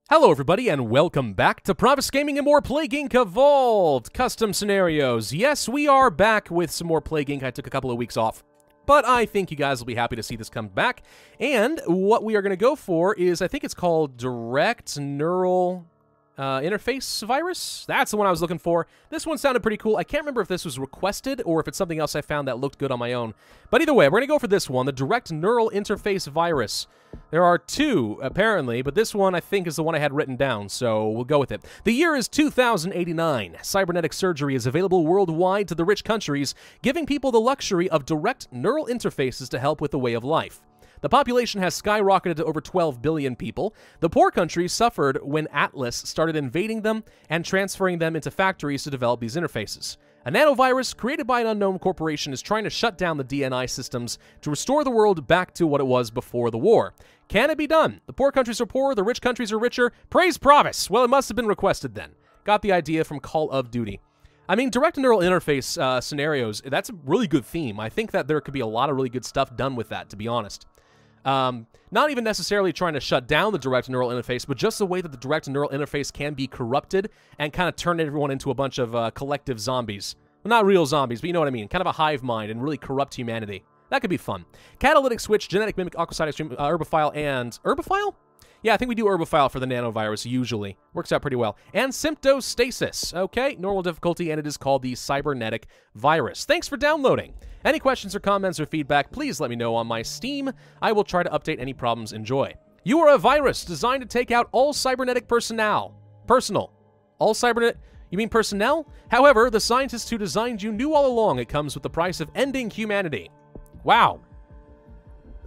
Hello everybody and welcome back to Pravus Gaming and more Plague Inc. Evolved Custom Scenarios. Yes, we are back with some more Plague Inc. I took a couple of weeks off, but I think you guys will be happy to see this come back. And what we are going to go for is, I think it's called Direct Neural Interface Virus. That's the one I was looking for. This one sounded pretty cool. I can't remember if this was requested or if it's something else I found that looked good on my own. But either way, we're going to go for this one, the Direct Neural Interface Virus. There are two, apparently, but this one I think is the one I had written down, so we'll go with it. The year is 2089. Cybernetic surgery is available worldwide to the rich countries, giving people the luxury of direct neural interfaces to help with the way of life. The population has skyrocketed to over 12 billion people. The poor countries suffered when Atlas started invading them and transferring them into factories to develop these interfaces. A nanovirus created by an unknown corporation is trying to shut down the DNI systems to restore the world back to what it was before the war. Can it be done? The poor countries are poorer, the rich countries are richer. Praise Pravus! Well, it must have been requested then. Got the idea from Call of Duty. I mean, direct neural interface scenarios, that's a really good theme. I think that there could be a lot of really good stuff done with that, to be honest. Not even necessarily trying to shut down the direct neural interface, but just the way that the direct neural interface can be corrupted and kind of turn everyone into a bunch of collective zombies. Well, not real zombies, but you know what I mean. Kind of a hive mind and really corrupt humanity. That could be fun. Catalytic switch, genetic mimic, aquaside extreme, herbophile, and... Herbophile? Yeah, I think we do herbophile for the nanovirus, usually. Works out pretty well. And symptostasis. Okay, normal difficulty, and it is called the cybernetic virus. Thanks for downloading. Any questions or comments or feedback, please let me know on my Steam. I will try to update any problems. Enjoy. You are a virus designed to take out all cybernetic personnel. All cybernetic... You mean personnel? However, the scientists who designed you knew all along it comes with the price of ending humanity. Wow.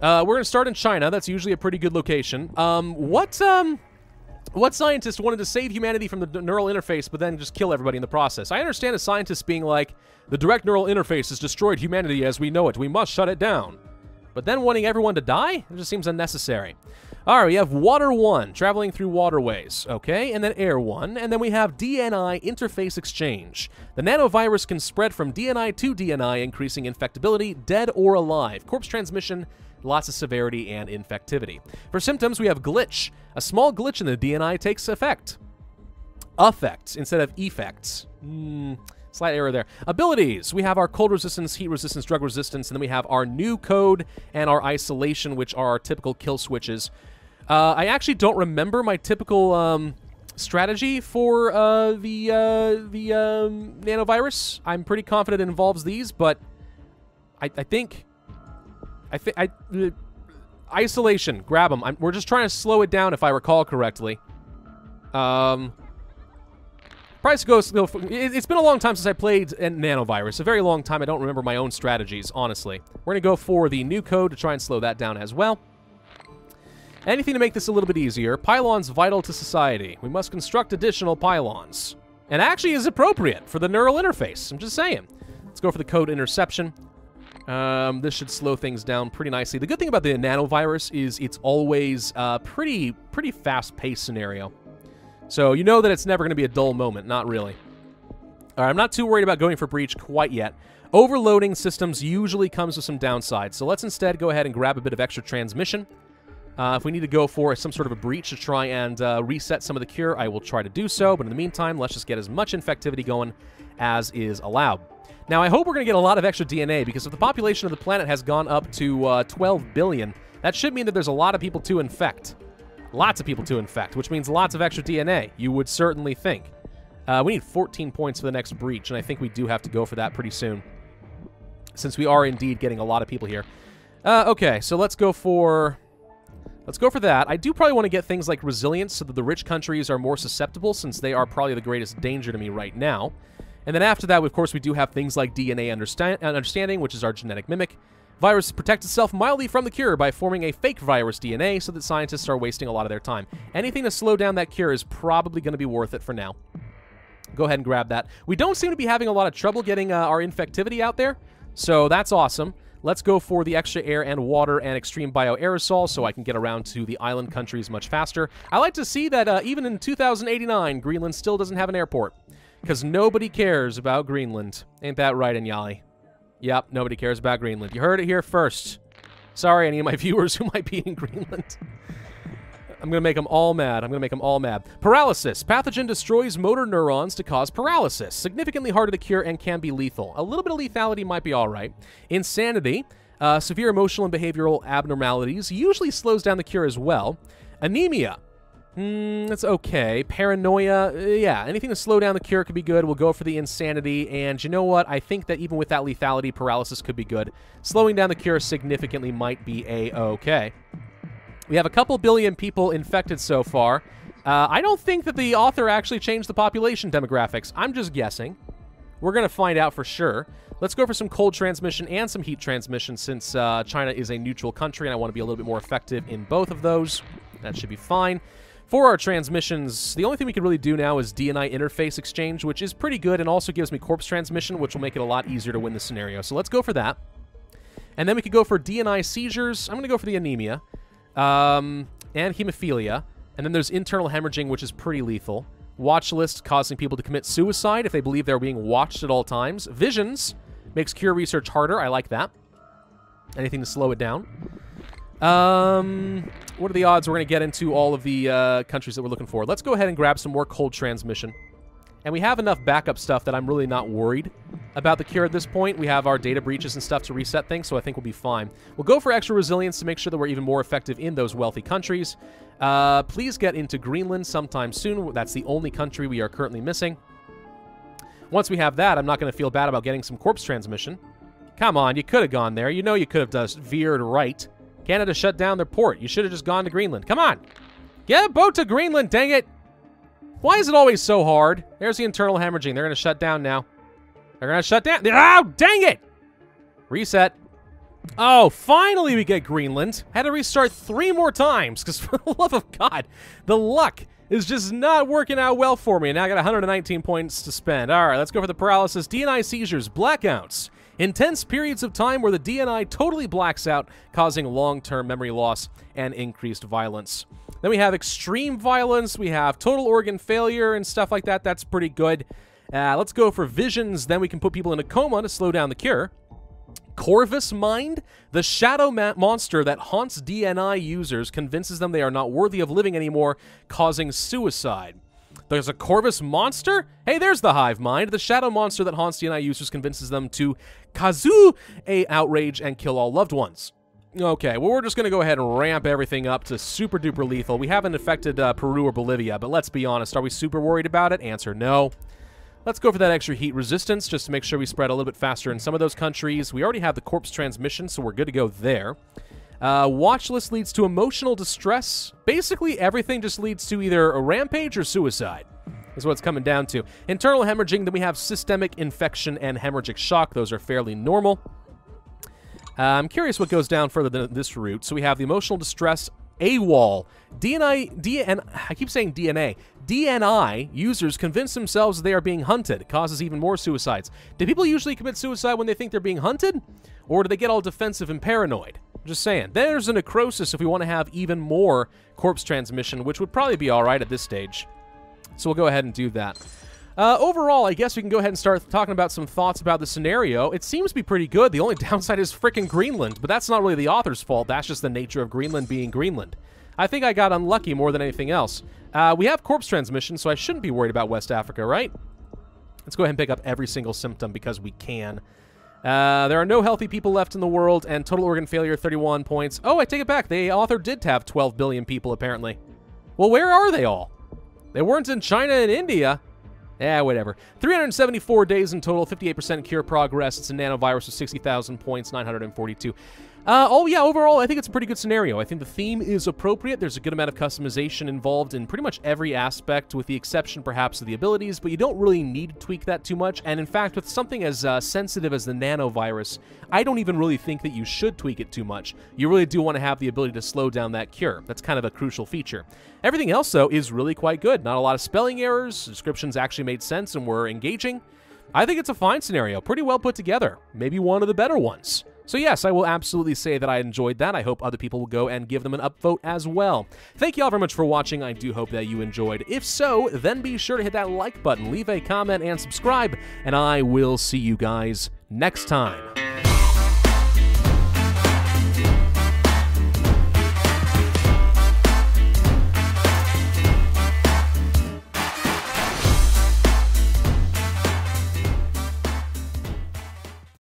We're going to start in China. That's usually a pretty good location. What scientist wanted to save humanity from the neural interface, but then just kill everybody in the process? I understand a scientist being like, the direct neural interface has destroyed humanity as we know it. We must shut it down. But then wanting everyone to die? It just seems unnecessary. All right, we have Water 1, traveling through waterways, okay, and then Air 1, and then we have DNI Interface Exchange. The nanovirus can spread from DNI to DNI, increasing infectability, dead or alive. Corpse transmission, lots of severity and infectivity. For symptoms, we have glitch. A small glitch in the DNI takes effect. Effects instead of effects. Slight error there. Abilities. We have our cold resistance, heat resistance, drug resistance, and then we have our new code and our isolation, which are our typical kill switches. I actually don't remember my typical strategy for the nanovirus. I'm pretty confident it involves these, but I think isolation. Grab them. We're just trying to slow it down, if I recall correctly. Price goes. It's been a long time since I played a nanovirus. A very long time. I don't remember my own strategies, honestly. We're going to go for the new code to try and slow that down as well. Anything to make this a little bit easier. Pylons vital to society. We must construct additional pylons. And actually is appropriate for the neural interface. I'm just saying. Let's go for the code interception. This should slow things down pretty nicely. The good thing about the nanovirus is it's always a pretty fast-paced scenario. So you know that it's never going to be a dull moment. Not really. All right, I'm not too worried about going for breach quite yet. Overloading systems usually comes with some downsides. So let's instead go ahead and grab a bit of extra transmission. If we need to go for some sort of a breach to try and reset some of the cure, I will try to do so. But in the meantime, let's just get as much infectivity going as is allowed. Now, I hope we're going to get a lot of extra DNA, because if the population of the planet has gone up to 12 billion, that should mean that there's a lot of people to infect. Lots of people to infect, which means lots of extra DNA, you would certainly think. We need 14 points for the next breach, and I think we do have to go for that pretty soon, since we are indeed getting a lot of people here. Okay, so let's go for that. I do probably want to get things like resilience so that the rich countries are more susceptible, since they are probably the greatest danger to me right now. And then after that, of course, we do have things like DNA understanding, which is our genetic mimic. Virus protects itself mildly from the cure by forming a fake virus DNA so that scientists are wasting a lot of their time. Anything to slow down that cure is probably going to be worth it for now. Go ahead and grab that. We don't seem to be having a lot of trouble getting our infectivity out there, so that's awesome. Let's go for the extra air and water and extreme bioaerosol so I can get around to the island countries much faster. I like to see that even in 2089, Greenland still doesn't have an airport, because nobody cares about Greenland. Ain't that right, Inyali? Yep, nobody cares about Greenland. You heard it here first. Sorry, any of my viewers who might be in Greenland. I'm going to make them all mad. I'm going to make them all mad. Paralysis. Pathogen destroys motor neurons to cause paralysis. Significantly harder to cure and can be lethal. A little bit of lethality might be all right. Insanity. Severe emotional and behavioral abnormalities. Usually slows down the cure as well. Anemia. That's okay. Paranoia. Yeah, anything to slow down the cure could be good. We'll go for the insanity. And you know what? I think that even with that lethality, paralysis could be good. Slowing down the cure significantly might be a-okay. We have a couple billion people infected so far. I don't think that the author actually changed the population demographics. I'm just guessing. We're going to find out for sure. Let's go for some cold transmission and some heat transmission since China is a neutral country and I want to be a little bit more effective in both of those. That should be fine. For our transmissions, the only thing we can really do now is DNI interface exchange, which is pretty good and also gives me corpse transmission, which will make it a lot easier to win the scenario. So let's go for that. And then we could go for DNI seizures. I'm going to go for the anemia. And hemophilia. And then there's internal hemorrhaging, which is pretty lethal. Watch list, causing people to commit suicide if they believe they're being watched at all times. Visions makes cure research harder. I like that. Anything to slow it down. What are the odds we're going to get into all of the countries that we're looking for? Let's go ahead and grab some more cold transmission. And we have enough backup stuff that I'm really not worried about the cure at this point. We have our data breaches and stuff to reset things, so I think we'll be fine. We'll go for extra resilience to make sure that we're even more effective in those wealthy countries. Please get into Greenland sometime soon. That's the only country we are currently missing. Once we have that, I'm not going to feel bad about getting some corpse transmission. Come on, you could have gone there. You know you could have just veered right. Canada shut down their port. You should have just gone to Greenland. Come on. Get a boat to Greenland, dang it. Why is it always so hard? There's the internal hemorrhaging. They're going to shut down now. They're going to shut down. Oh, dang it. Reset. Oh, finally we get Greenland. Had to restart 3 more times because for the love of God, the luck is just not working out well for me. And now I got 119 points to spend. All right, let's go for the paralysis. DNI seizures, blackouts. Intense periods of time where the DNI totally blacks out, causing long-term memory loss and increased violence. Then we have extreme violence. We have total organ failure and stuff like that. That's pretty good. Let's go for visions. Then we can put people in a coma to slow down the cure. Corvus Mind, the shadow monster that haunts DNI users, convinces them they are not worthy of living anymore, causing suicide. There's a Corvus monster? Hey, there's the Hive Mind. The shadow monster that haunts DNI users convinces them to kazoo a outrage and kill all loved ones. Okay, well, we're just going to go ahead and ramp everything up to super duper lethal. We haven't affected Peru or Bolivia, but let's be honest. Are we super worried about it? Answer no. Let's go for that extra heat resistance just to make sure we spread a little bit faster in some of those countries. We already have the corpse transmission, so we're good to go there. Watch list leads to emotional distress. Basically, everything just leads to either a rampage or suicide, is what it's coming down to. Internal hemorrhaging, then we have systemic infection and hemorrhagic shock. Those are fairly normal. I'm curious what goes down further than this route. So we have the emotional distress, AWOL. I keep saying DNA. DNI users convince themselves they are being hunted. It causes even more suicides. Do people usually commit suicide when they think they're being hunted? Or do they get all defensive and paranoid? Just saying. There's a necrosis if we want to have even more corpse transmission, which would probably be all right at this stage. So we'll go ahead and do that. Overall, I guess we can go ahead and start talking about some thoughts about the scenario. It seems to be pretty good. The only downside is frickin' Greenland, but that's not really the author's fault. That's just the nature of Greenland being Greenland. I think I got unlucky more than anything else. We have corpse transmission, so I shouldn't be worried about West Africa, right? Let's go ahead and pick up every single symptom because we can. There are no healthy people left in the world, and total organ failure, 31 points. Oh, I take it back. The author did have 12 billion people, apparently. Well, where are they all? They weren't in China and India. Whatever. 374 days in total, 58% cure progress. It's a nanovirus with 60,000 points, 942. Oh, yeah, overall, I think it's a pretty good scenario. I think the theme is appropriate. There's a good amount of customization involved in pretty much every aspect, with the exception, perhaps, of the abilities, but you don't really need to tweak that too much. And, in fact, with something as sensitive as the nanovirus, I don't even really think that you should tweak it too much. You really do want to have the ability to slow down that cure. That's kind of a crucial feature. Everything else, though, is really quite good. Not a lot of spelling errors. Descriptions actually made sense and were engaging. I think it's a fine scenario. Pretty well put together. Maybe one of the better ones. So yes, I will absolutely say that I enjoyed that. I hope other people will go and give them an upvote as well. Thank you all very much for watching. I do hope that you enjoyed. If so, then be sure to hit that like button, leave a comment, and subscribe, and I will see you guys next time.